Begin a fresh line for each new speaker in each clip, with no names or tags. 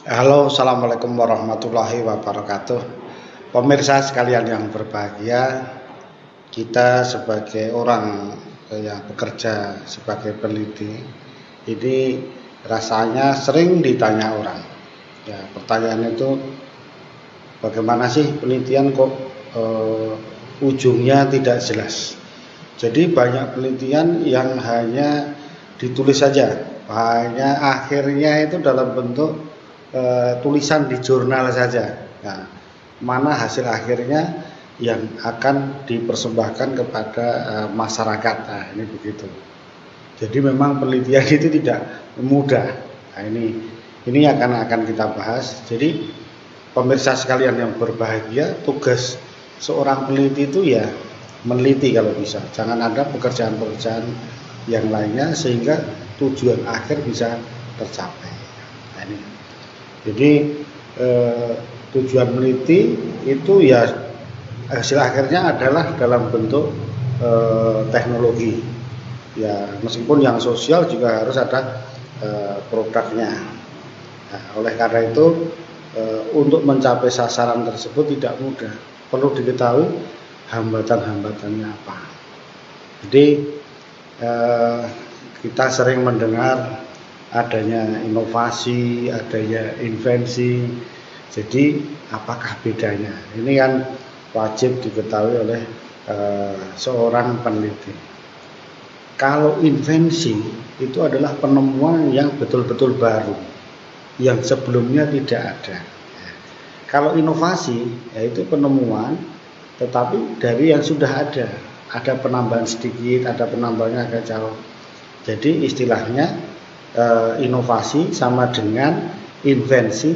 Halo, assalamualaikum warahmatullahi wabarakatuh. Pemirsa sekalian yang berbahagia, kita sebagai orang yang bekerja sebagai peneliti, ini rasanya sering ditanya orang. Ya, pertanyaan itu, bagaimana sih penelitian kok ujungnya tidak jelas? Jadi banyak penelitian yang hanya ditulis saja, hanya akhirnya itu dalam bentuk tulisan di jurnal saja. Nah, mana hasil akhirnya yang akan dipersembahkan kepada masyarakat. Nah, ini begitu. Jadi memang penelitian itu tidak mudah. Nah, ini akan kita bahas. Jadi pemirsa sekalian yang berbahagia, tugas seorang peneliti itu ya meneliti kalau bisa. Jangan ada pekerjaan-pekerjaan yang lainnya sehingga tujuan akhir bisa tercapai. Nah, ini. Jadi tujuan meneliti itu ya hasil akhirnya adalah dalam bentuk teknologi. Ya meskipun yang sosial juga harus ada produknya. Nah, oleh karena itu untuk mencapai sasaran tersebut tidak mudah. Perlu diketahui hambatan-hambatannya apa. Jadi kita sering mendengar adanya inovasi, adanya invensi. Jadi apakah bedanya? Ini kan wajib diketahui oleh seorang peneliti. Kalau invensi itu adalah penemuan yang betul-betul baru, yang sebelumnya tidak ada. Kalau inovasi yaitu penemuan tetapi dari yang sudah ada penambahan sedikit, ada penambahannya agak jauh. Jadi istilahnya inovasi sama dengan invensi,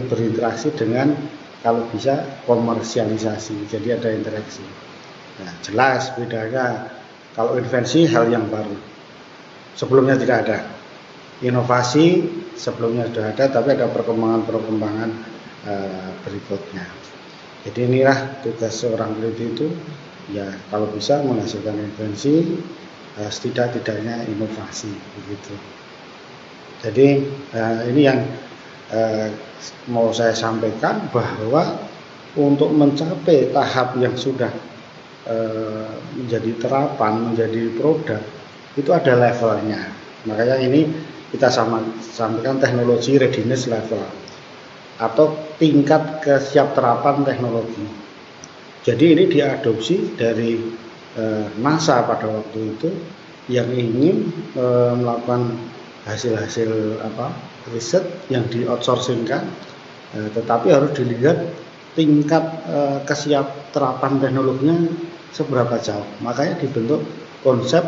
berinteraksi dengan kalau bisa komersialisasi, jadi ada interaksi. Nah, jelas bedanya. Kalau invensi hal yang baru, sebelumnya tidak ada. Inovasi sebelumnya sudah ada, tapi ada perkembangan berikutnya. Jadi inilah tugas seorang peneliti itu, ya kalau bisa menghasilkan invensi, setidak-tidaknya inovasi begitu. Jadi ini yang mau saya sampaikan, bahwa untuk mencapai tahap yang sudah menjadi terapan, menjadi produk, itu ada levelnya. Makanya ini kita sampaikan teknologi readiness level atau tingkat kesiapterapan teknologi. Jadi ini diadopsi dari NASA pada waktu itu yang ingin melakukan hasil-hasil riset yang di-outsourcingkan, tetapi harus dilihat tingkat kesiapterapan teknologinya seberapa jauh. Makanya dibentuk konsep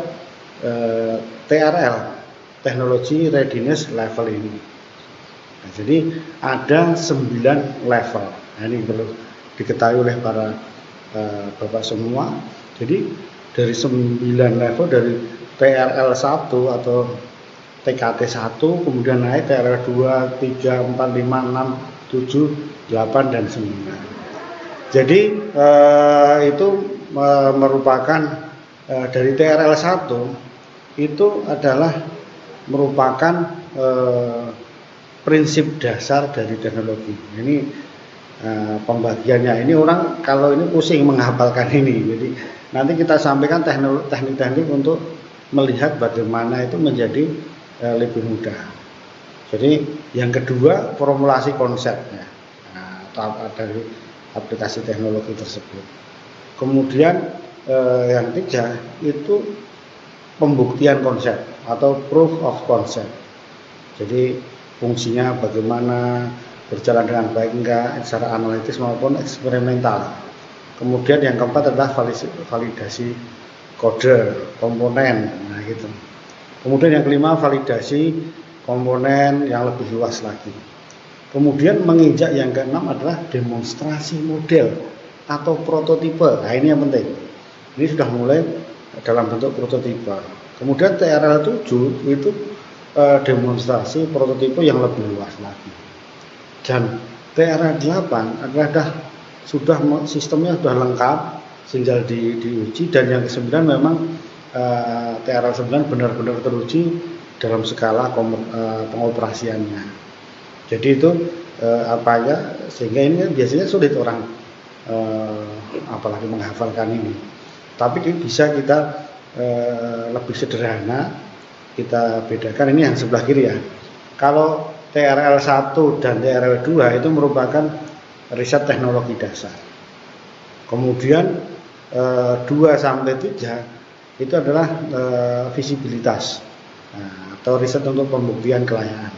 TRL, Technology Readiness Level ini. Nah, jadi ada 9 level. Nah, ini perlu diketahui oleh para Bapak semua. Jadi dari 9 level, dari TRL 1 atau TKT 1, kemudian naik TRL 2, 3, 4, 5, 6, 7, 8, dan 9. Jadi itu merupakan dari TRL 1 itu adalah merupakan prinsip dasar dari teknologi. Ini pembagiannya. Ini orang kalau ini pusing menghafalkan ini. Jadi nanti kita sampaikan teknik-teknik untuk melihat bagaimana itu menjadi lebih mudah. Jadi yang kedua, formulasi konsepnya, dari aplikasi teknologi tersebut. Kemudian yang ketiga itu pembuktian konsep atau proof of concept. Jadi fungsinya bagaimana, berjalan dengan baik enggak secara analitis maupun eksperimental. Kemudian yang keempat adalah validasi kode komponen, nah gitu. Kemudian yang kelima, validasi komponen yang lebih luas lagi. Kemudian menginjak yang keenam adalah demonstrasi model atau prototipe. Nah, ini yang penting. Ini sudah mulai dalam bentuk prototipe. Kemudian TRL 7 itu demonstrasi prototipe yang lebih luas lagi. Dan TRL 8 adalah sudah sistemnya sudah lengkap, tinggal diuji. Dan yang ke-9 memang TRL 9 benar-benar teruji dalam skala pengoperasiannya. Jadi itu apa ya, sehingga ini biasanya sulit orang apalagi menghafalkan ini. Tapi bisa kita lebih sederhana kita bedakan. Ini yang sebelah kiri ya. Kalau TRL 1 dan TRL 2 itu merupakan riset teknologi dasar. Kemudian 2 sampai 3 itu adalah visibilitas, atau riset untuk pembuktian kelayaan.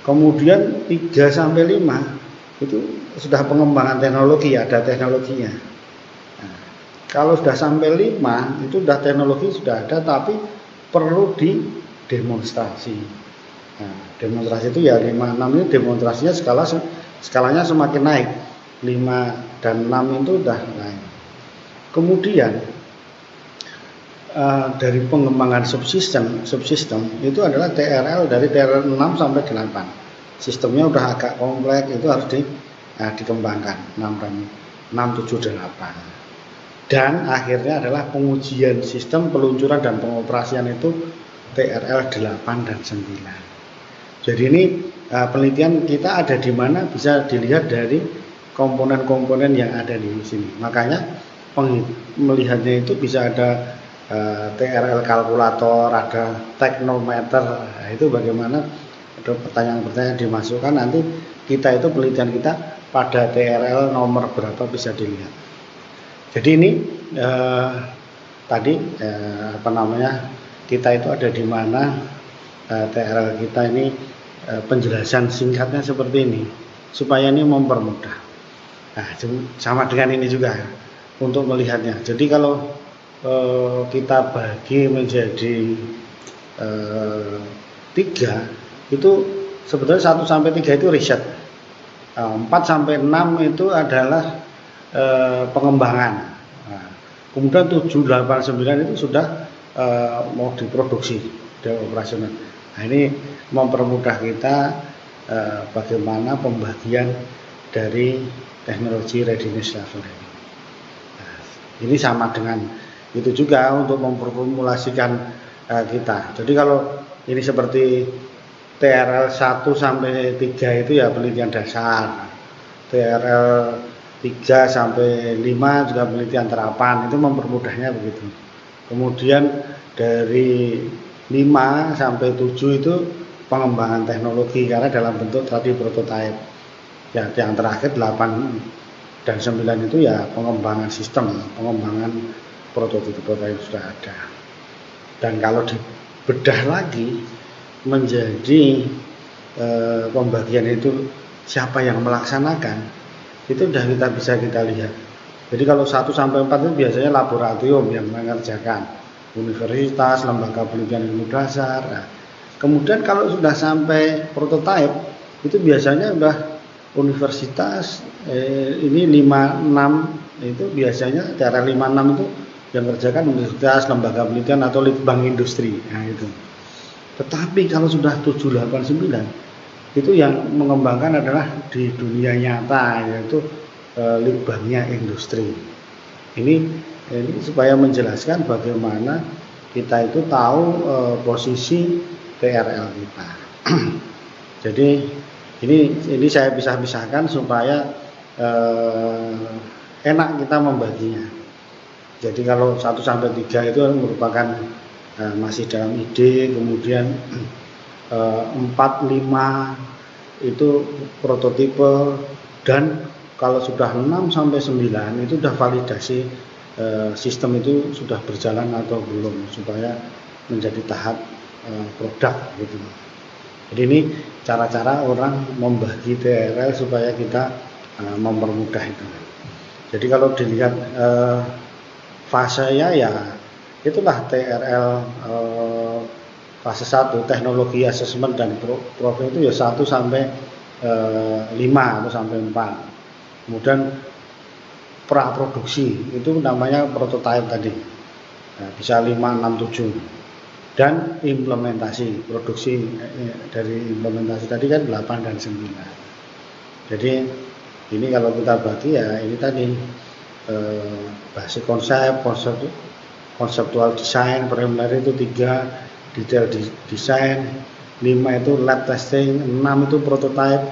Kemudian 3 sampai 5 itu sudah pengembangan teknologi, ada teknologinya. Kalau sudah sampai 5 itu sudah teknologi sudah ada, tapi perlu didemonstrasi. Demonstrasi itu ya 5, 6 ini demonstrasinya skalanya semakin naik. 5 dan 6 itu sudah naik. Kemudian dari pengembangan subsistem itu adalah TRL dari TRL 6 sampai 8. Sistemnya udah agak kompleks, itu harus dikembangkan 6, 7, 8. Dan akhirnya adalah pengujian sistem, peluncuran dan pengoperasian itu TRL 8 dan 9. Jadi ini penelitian kita ada di mana bisa dilihat dari komponen-komponen yang ada di sini. Makanya melihatnya itu bisa ada TRL kalkulator, ada teknometer. Nah, itu bagaimana ada pertanyaan-pertanyaan dimasukkan, nanti kita itu penelitian kita pada TRL nomor berapa bisa dilihat. Jadi ini tadi kita itu ada di mana, TRL kita ini penjelasan singkatnya seperti ini supaya ini mempermudah. Nah, sama dengan ini juga untuk melihatnya. Jadi kalau kita bagi menjadi 3 itu sebetulnya 1 sampai 3 itu riset, 4 sampai 6 itu adalah pengembangan. Nah, kemudian 7, 8, 9 itu sudah mau diproduksi, sudah operasional. Nah, ini mempermudah kita bagaimana pembagian dari teknologi readiness level ini. Nah, ini sama dengan itu juga untuk memformulasikan kita. Jadi kalau ini seperti TRL 1 sampai 3 itu ya penelitian dasar. TRL 3 sampai 5 juga penelitian terapan, itu mempermudahnya begitu. Kemudian dari 5 sampai 7 itu pengembangan teknologi karena dalam bentuk tadi prototipe. Ya, yang terakhir 8 dan 9 itu ya pengembangan sistem, pengembangan prototipe yang sudah ada. Dan kalau dibedah lagi menjadi pembagian itu siapa yang melaksanakan, itu sudah bisa kita lihat. Jadi kalau 1 sampai 4 itu biasanya laboratorium yang mengerjakan, universitas, lembaga penelitian ilmu dasar. Nah, kemudian kalau sudah sampai prototipe itu biasanya sudah universitas, ini 5-6 itu biasanya cara 5-6 itu yang mengerjakan universitas, lembaga penelitian atau litbang industri. Nah, itu. Tetapi kalau sudah 7, 8, 9 itu yang mengembangkan adalah di dunia nyata, yaitu litbangnya industri. Ini supaya menjelaskan bagaimana kita itu tahu posisi TRL kita. Jadi ini saya pisah-pisahkan supaya enak kita membaginya. Jadi kalau 1 sampai 3 itu merupakan masih dalam ide, kemudian 4, 5 itu prototipe, dan kalau sudah 6 sampai 9 itu sudah validasi sistem itu sudah berjalan atau belum, supaya menjadi tahap produk gitu. Jadi ini cara-cara orang membagi TRL supaya kita mempermudah itu. Jadi kalau dilihat fasenya ya itulah TRL fase 1 teknologi asesmen dan profil itu ya 1 sampai 5 atau sampai 4. Kemudian praproduksi itu namanya prototipe tadi, bisa 5, 6, 7. Dan implementasi, produksi dari implementasi tadi kan 8 dan 9. Jadi ini kalau kita bagi ya ini tadi basis konseptual desain, preliminary itu 3, detail desain, 5 itu lab testing, 6 itu prototype,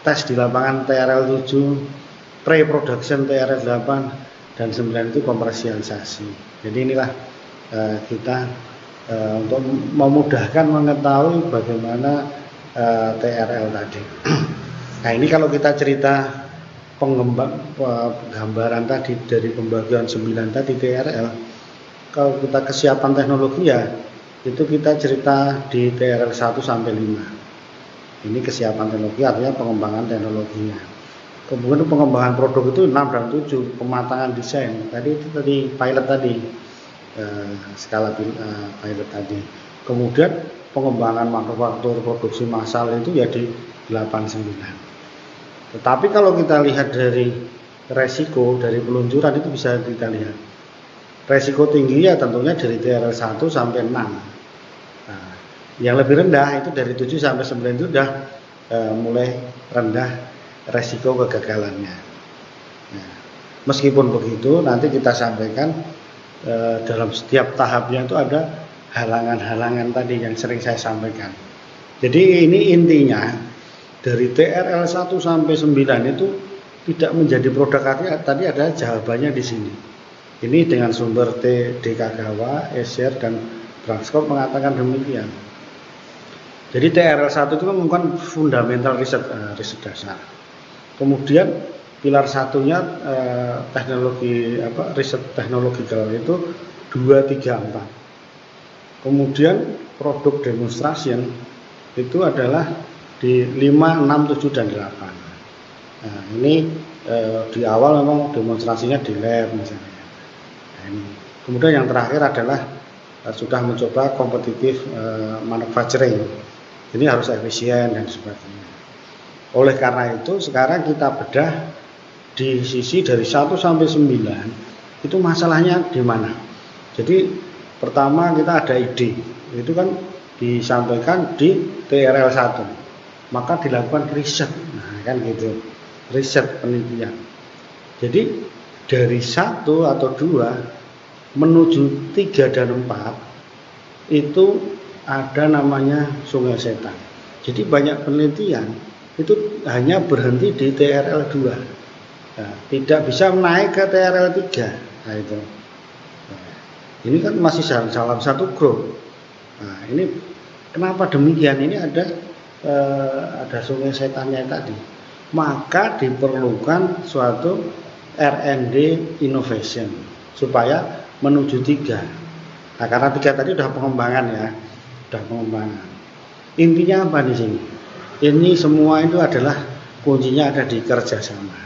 tes di lapangan TRL 7, pre-production TRL 8, dan 9 itu komersialisasi. Jadi inilah kita untuk memudahkan mengetahui bagaimana TRL tadi. Nah ini kalau kita cerita gambaran tadi dari pembagian 9 tadi TRL, kalau kita kesiapan teknologi ya itu kita cerita di TRL 1 sampai 5. Ini kesiapan teknologi artinya pengembangan teknologinya. Kemudian pengembangan produk itu 6 dan 7, pematangan desain. Tadi itu tadi pilot tadi, skala pilot tadi. Kemudian pengembangan manufaktur produksi massal itu ya di 8 9. Tetapi kalau kita lihat dari resiko dari peluncuran itu bisa kita lihat. Resiko tinggi ya tentunya dari TRL 1 sampai 6. Nah, yang lebih rendah itu dari 7 sampai 9 itu sudah mulai rendah resiko kegagalannya. Nah, meskipun begitu nanti kita sampaikan dalam setiap tahapnya itu ada halangan-halangan tadi yang sering saya sampaikan. Jadi ini intinya dari TRL 1 sampai 9 itu tidak menjadi produk akhir, tadi ada jawabannya di sini. Ini dengan sumber DKGAWA, ESER, dan Branscom mengatakan demikian. Jadi TRL 1 itu merupakan fundamental riset dasar. Kemudian pilar satunya teknologi riset teknologikal itu 2, 3, 4. Kemudian produk demonstration itu adalah di 5, 6, 7, dan 8. Nah, ini di awal memang demonstrasinya di lab misalnya. Nah, ini. Kemudian yang terakhir adalah sudah mencoba kompetitif manufacturing. Ini harus efisien dan sebagainya. Oleh karena itu sekarang kita bedah di sisi dari 1 sampai 9 itu masalahnya di mana. Jadi pertama kita ada ide, itu kan disampaikan di TRL 1, maka dilakukan riset, nah kan gitu, riset penelitian. Jadi dari 1 atau 2 menuju 3 dan 4 itu ada namanya Sungai Setan. Jadi banyak penelitian itu hanya berhenti di TRL 2, nah, tidak bisa naik ke TRL 3. Nah itu, nah, ini kan masih dalam satu grup. Nah ini kenapa demikian? Ini ada Sungai Setannya tadi. Maka diperlukan suatu R&D innovation supaya menuju 3. Nah karena 3 tadi udah pengembangan ya, udah pengembangan. Intinya apa di sini? Ini semua itu adalah kuncinya ada di kerjasama.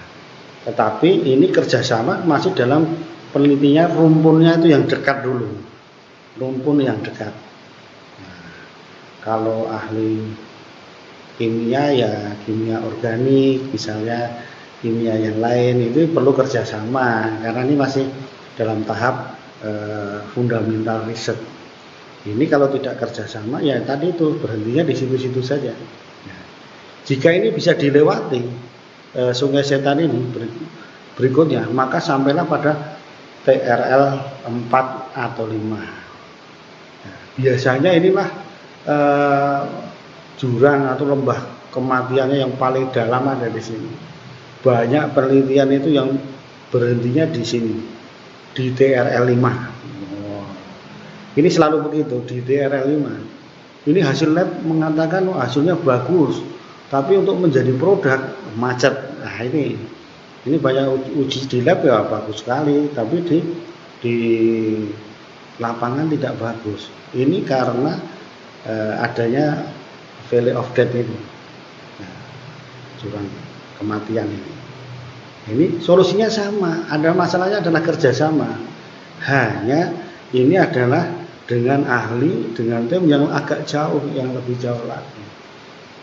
Tetapi ini kerjasama masih dalam penelitiannya, rumpunnya itu yang dekat dulu, rumpun yang dekat. Nah, kalau ahli kimia ya kimia organik, misalnya kimia yang lain itu perlu kerjasama karena ini masih dalam tahap fundamental riset. Ini kalau tidak kerjasama ya tadi itu berhentinya di situ-situ saja. Jika ini bisa dilewati Sungai Setan ini berikutnya, maka sampailah pada TRL 4 atau 5. Nah, biasanya inilah jurang atau lembah kematiannya yang paling dalam ada di sini. Banyak penelitian itu yang berhentinya di sini, di TRL 5. Ini selalu begitu di TRL 5. Ini hasil lab mengatakan hasilnya bagus. Tapi untuk menjadi produk macet. Nah ini banyak uji di lab ya bagus sekali, tapi di lapangan tidak bagus. Ini karena adanya valley of death ini, jurang kematian ini. Ini solusinya sama. Ada masalahnya adalah kerjasama. Hanya ini adalah dengan ahli, dengan tim yang agak jauh, yang lebih jauh lagi.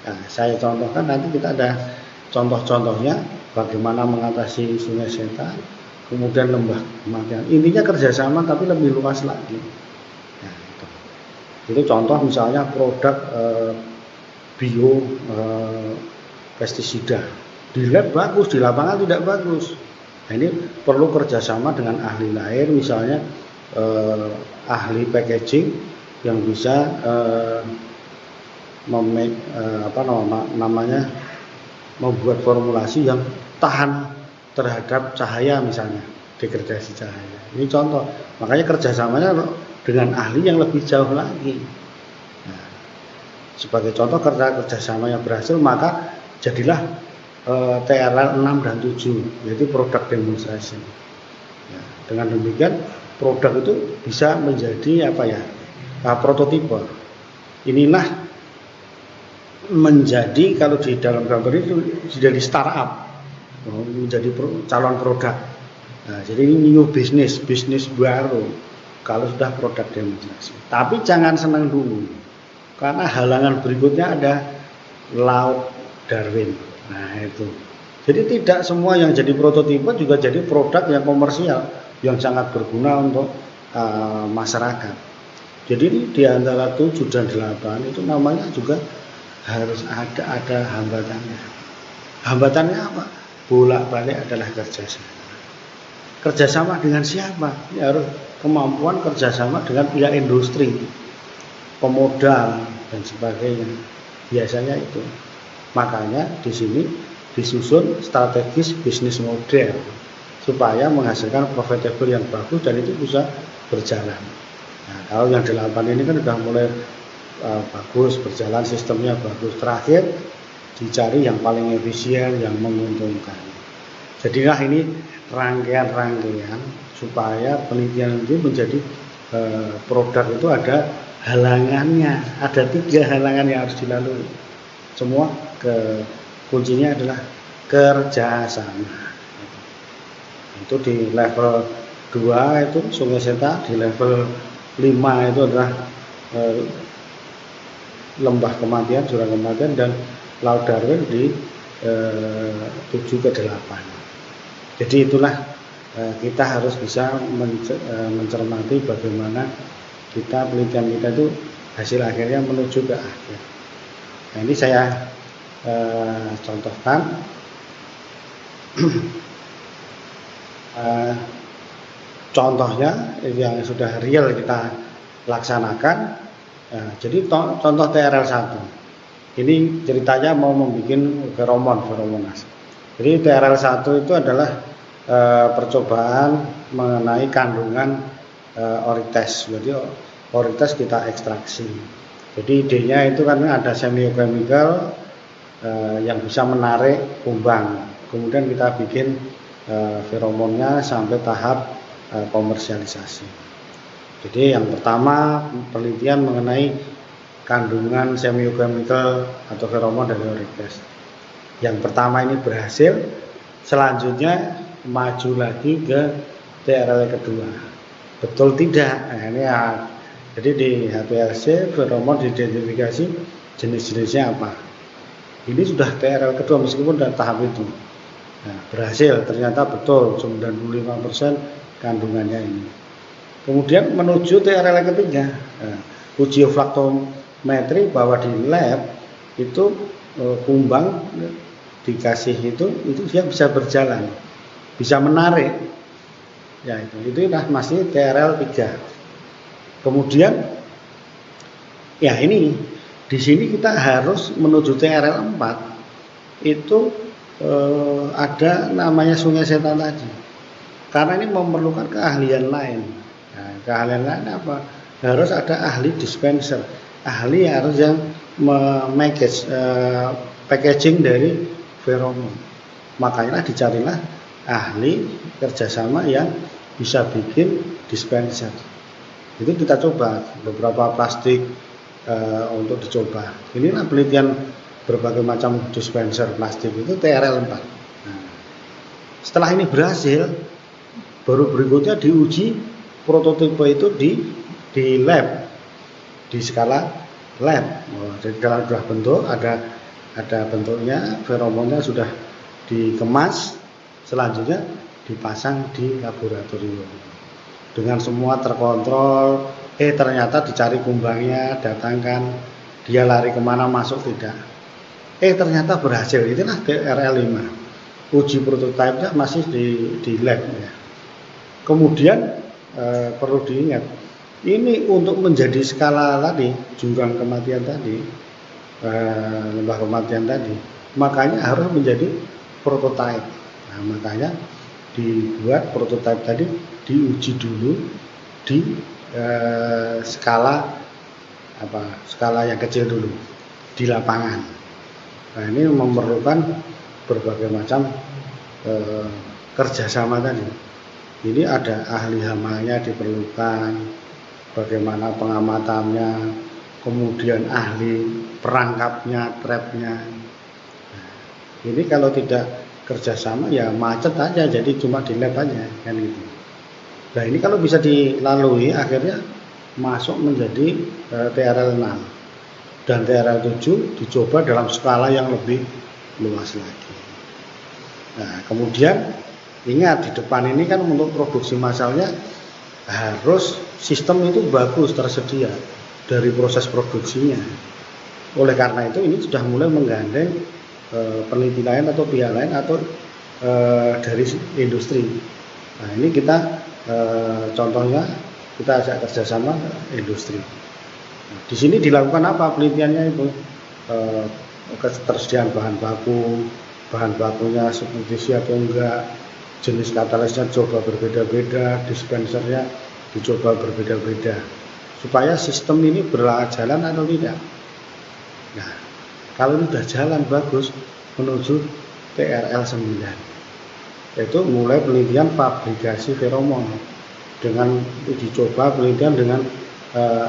Nah, saya contohkan nanti kita ada contoh-contohnya bagaimana mengatasi Sungai Setan, kemudian lembah kematian. Intinya kerjasama tapi lebih luas lagi. Nah, itu contoh misalnya produk bio pestisida. Di lab bagus, di lapangan tidak bagus. Nah, ini perlu kerjasama dengan ahli lain, misalnya ahli packaging yang bisa membuat formulasi yang tahan terhadap cahaya, misalnya degradasi cahaya. Ini contoh. Makanya kerjasamanya dengan ahli yang lebih jauh lagi. Nah, sebagai contoh kerjasama yang berhasil, maka jadilah TRL 6 dan 7, yaitu produk demonstration. Ya, dengan demikian produk itu bisa menjadi prototipe. Inilah menjadi, kalau di dalam gambar itu jadi startup, menjadi calon produk. Nah, jadi ini new bisnis baru kalau sudah produk demonstrasi. Tapi jangan senang dulu, karena halangan berikutnya ada laut Darwin. Nah itu. Jadi tidak semua yang jadi prototipe juga jadi produk yang komersial yang sangat berguna untuk masyarakat. Jadi di antara 7 dan 8 itu namanya juga harus ada hambatannya. Hambatannya apa? Bolak-balik adalah kerjasama. Kerjasama dengan siapa? Ya harus kemampuan kerjasama dengan pihak industri, pemodal dan sebagainya. Biasanya itu. Makanya di sini disusun strategis bisnis model supaya menghasilkan profitable yang bagus dan itu bisa berjalan. Nah, kalau yang 8 ini kan sudah mulai bagus, berjalan, sistemnya bagus. Terakhir dicari yang paling efisien, yang menguntungkan. Jadilah ini rangkaian-rangkaian supaya penelitian itu menjadi produk itu ada halangannya, ada 3 halangan yang harus dilalui. Semua kuncinya adalah kerjasama. Itu di level 2 itu Sungai Seta, di level 5 itu adalah lembah kematian, jurang kematian, dan laut Darwin di 7 ke 8. Jadi itulah kita harus bisa mencermati bagaimana penelitian kita itu hasil akhirnya menuju ke akhir. Nah, ini saya contohkan contohnya yang sudah real kita laksanakan. Jadi contoh TRL 1 ini ceritanya mau membuat feromonas. Jadi TRL 1 itu adalah percobaan mengenai kandungan orites. Jadi orites kita ekstraksi. Jadi idenya itu karena ada semiochemical yang bisa menarik kumbang. Kemudian kita bikin feromonnya sampai tahap komersialisasi. Jadi yang pertama penelitian mengenai kandungan semiochemical atau feromon dari orites. Yang pertama ini berhasil, selanjutnya maju lagi ke TRL kedua. Betul tidak? Nah, ini ya. Jadi di HPLC feromon diidentifikasi jenis-jenisnya apa. Ini sudah TRL kedua meskipun dari tahap itu. Nah, berhasil, ternyata betul 95% kandungannya ini. Kemudian menuju TRL ketiga, uji fluktometri bahwa di lab itu kumbang dikasih itu dia bisa berjalan, bisa menarik. Ya itu masih TRL 3. Kemudian ya ini di sini kita harus menuju TRL 4 itu ada namanya Sungai Seta tadi. Karena ini memerlukan keahlian lain. Nah, keahlian lain apa? Harus ada ahli dispenser, ahli harus yang packaging dari feromon. Makanya dicarilah ahli kerjasama yang bisa bikin dispenser. Itu kita coba beberapa plastik untuk dicoba. Inilah penelitian berbagai macam dispenser plastik itu TRL 4. Nah, setelah ini berhasil, baru berikutnya diuji prototipe itu di lab, di skala lab. Jadi dalam sudah bentuk ada bentuknya, feromonnya sudah dikemas, selanjutnya dipasang di laboratorium dengan semua terkontrol. Ternyata dicari kumbangnya, datangkan, dia lari kemana, masuk tidak. Ternyata berhasil. Itulah TRL 5. Uji prototipenya masih di lab ya. Kemudian perlu diingat, ini untuk menjadi skala tadi, jurang kematian tadi, lembah kematian tadi, makanya harus menjadi prototipe. Nah, makanya dibuat prototipe tadi, diuji dulu di skala yang kecil dulu di lapangan. Nah, ini memerlukan berbagai macam kerjasama tadi. Ini ada ahli hamanya diperlukan, bagaimana pengamatannya, kemudian ahli perangkapnya, trapnya. Nah, ini kalau tidak kerjasama ya macet aja, jadi cuma di lab aja kan gitu. Nah, ini kalau bisa dilalui akhirnya masuk menjadi TRL 6 dan TRL 7 dicoba dalam skala yang lebih luas lagi. Nah, kemudian ingat di depan ini kan untuk produksi massalnya harus sistem itu bagus tersedia dari proses produksinya. Oleh karena itu ini sudah mulai menggandeng peneliti lain atau pihak lain atau dari industri. Nah, ini kita contohnya kita ajak kerjasama industri. Nah, di sini dilakukan apa penelitiannya itu? Ketersediaan bahan bakunya substitusi atau enggak, jenis katalisnya coba berbeda-beda, dispensernya dicoba berbeda-beda, supaya sistem ini berjalan atau tidak. Nah, kalau sudah jalan bagus menuju TRL 9, yaitu mulai penelitian fabrikasi feromon dengan dicoba penelitian dengan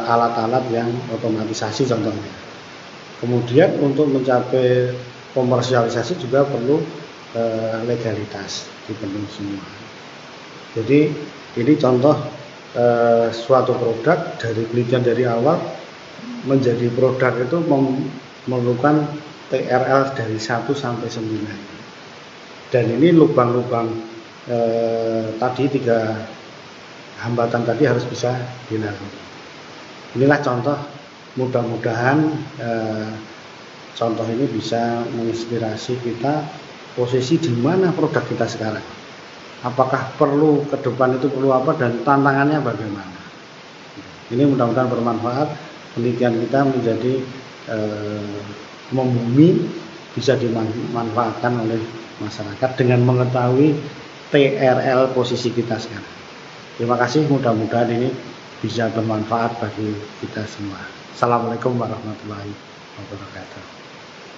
alat-alat yang otomatisasi contohnya. Kemudian untuk mencapai komersialisasi juga perlu legalitas dipenuhi semua. Jadi ini contoh suatu produk dari penelitian dari awal menjadi produk itu memerlukan TRL dari 1 sampai 9. Dan ini lubang-lubang tadi 3 hambatan tadi harus bisa dilalui. Inilah contoh, mudah-mudahan contoh ini bisa menginspirasi kita posisi di mana produk kita sekarang. Apakah perlu ke depan itu perlu apa dan tantangannya bagaimana. Ini mudah-mudahan bermanfaat, penelitian kita menjadi membumi, bisa dimanfaatkan oleh masyarakat dengan mengetahui TRL posisi kita sekarang. Terima kasih, mudah-mudahan ini bisa bermanfaat bagi kita semua. Assalamualaikum warahmatullahi wabarakatuh.